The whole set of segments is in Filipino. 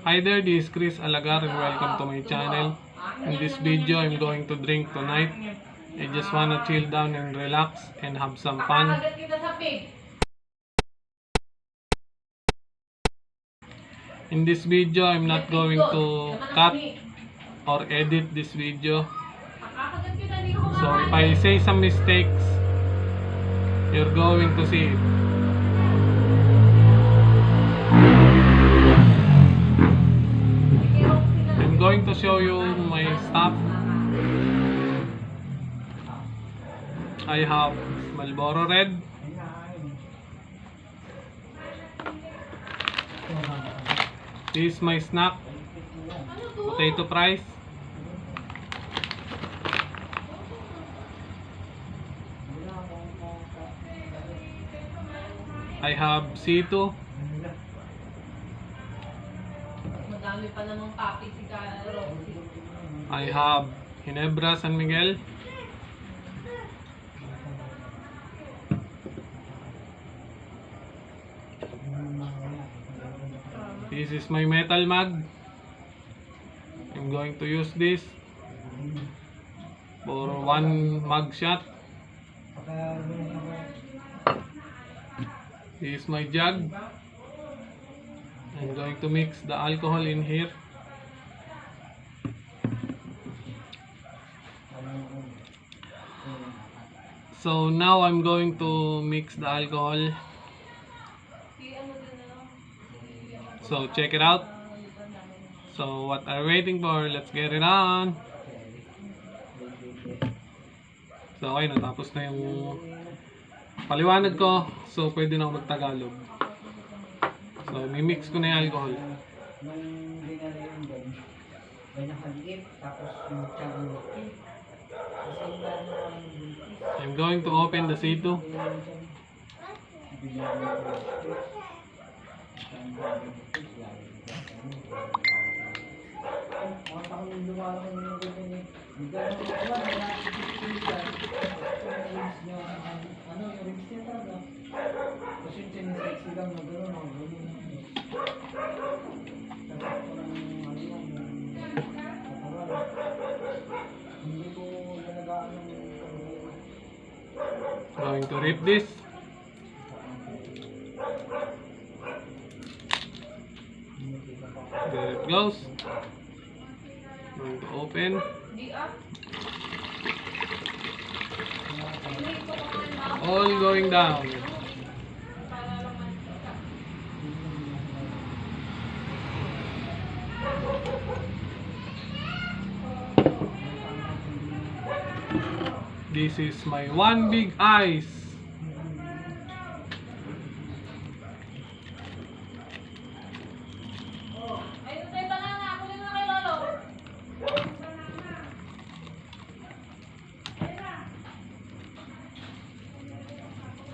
Hi there, this is Chris Alagar and welcome to my channel. In this video, I'm going to drink tonight. I just wanna chill down and relax and have some fun. In this video, I'm not going to cut or edit this video. So if I say some mistakes, you're going to see it. I'm going to show you my stuff. I have Marlboro Red, this is my snack, potato fries, I have C2, I have Ginebra San Miguel, this is my metal mug. I'm going to use this for one mug shot. This is my jug. I'm going to mix the alcohol in here. So now I'm going to mix the alcohol. So check it out. So what are we waiting for? Let's get it on. So okay, natapos na yung paliwanag ko. So pwede na ako mag-Tagalog. So mimix ko na yung alcohol. I'm going to open the C2. Going to rip this. There it goes. Going to open. All going down. This is my one big ice.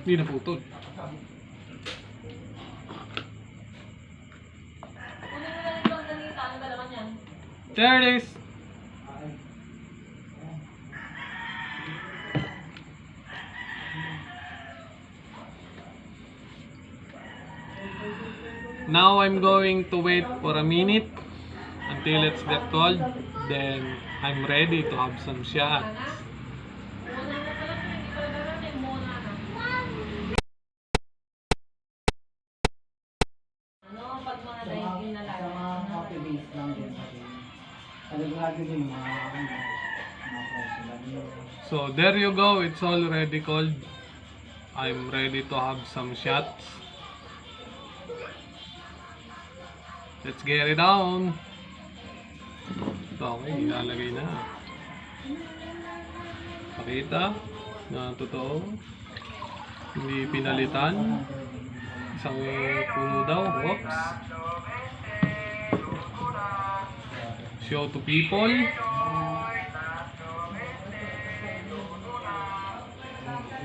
Hindi na putol. There it is. Now I'm going to wait for a minute until it's get cold. Then I'm ready to have some shots. So there you go, it's already cold. I'm ready to have some shots. Let's get it on. Okay, ilalagay na. Pakita na totoo. Hindi pinalitan. Isang puno daw. Oops. Show to people.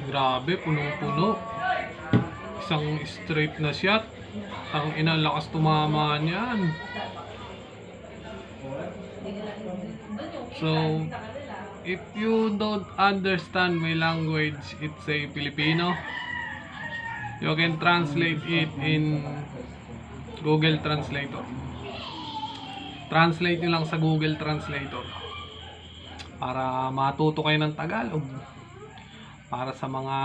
Grabe, punong-puno. Isang straight na shot. Ang ina, lakas tumama niyan. So, if you don't understand my language, it's a Filipino, you can translate it in Google Translator. Translate nyo lang sa Google Translator para matuto kayo ng Tagalog. Para sa mga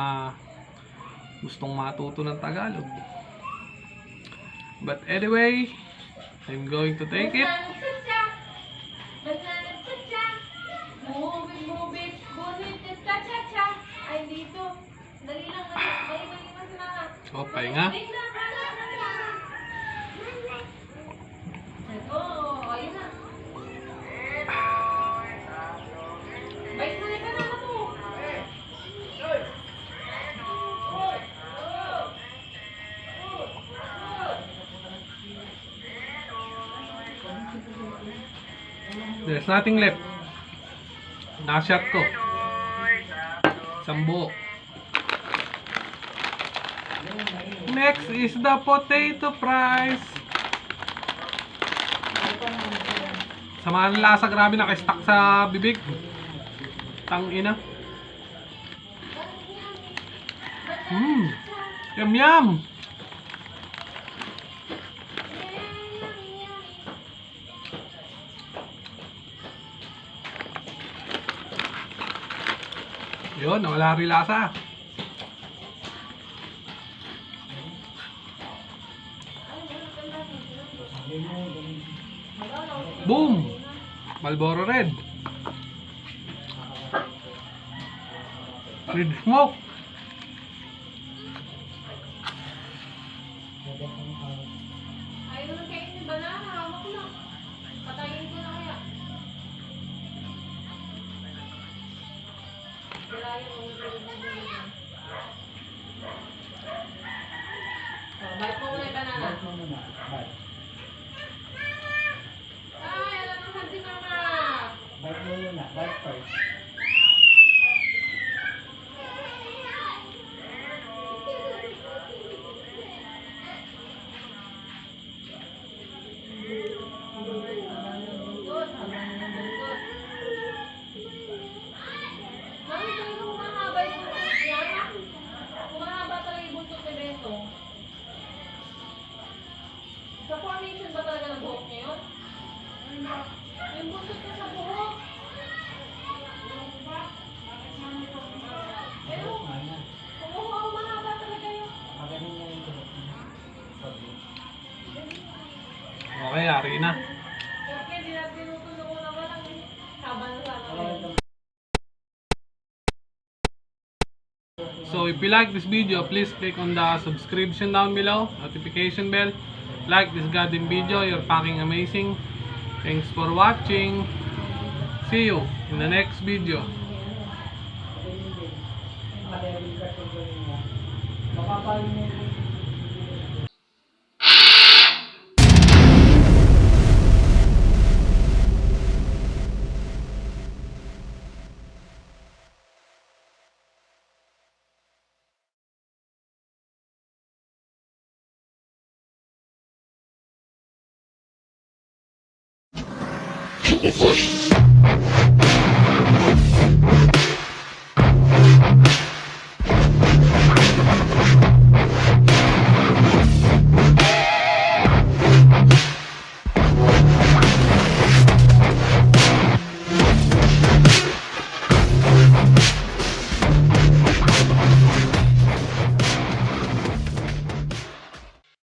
gustong matuto ng Tagalog. But anyway, I'm going to take it. O, pahinga. There's nothing left. Nakashot ko. Isang buo. Next is the potato fries. Samahan ng lasa, grabe, naka-stuck sa bibig. Tangina. Yum yum. Yun, nawala rin lasa. Boom! Marlboro Red. Red smoke. Ayaw na kainin ni banana, hawak na. Patayin ko na kaya. Dalayan mo yung bite mo muna yung banana. Ay, alam naman si mama. Bite mo muna, bite first. Mami, talaga humahaba yung yan. Humahaba talaga yung buntot ni Beto. Sa formation ba talaga ng buhok niya yun? Yung buntot niya sa buhok. Pero, humahaba talaga yun. Magaling na yung tuhok niya. Okay, ari na. Kasi hindi natin tinutulong na walang kaban na sana. So if you like this video, please click on the subscription down below, notification bell. Like this goddamn video, you're fucking amazing. Thanks for watching. See you in the next video. Makapalin na yung Fight!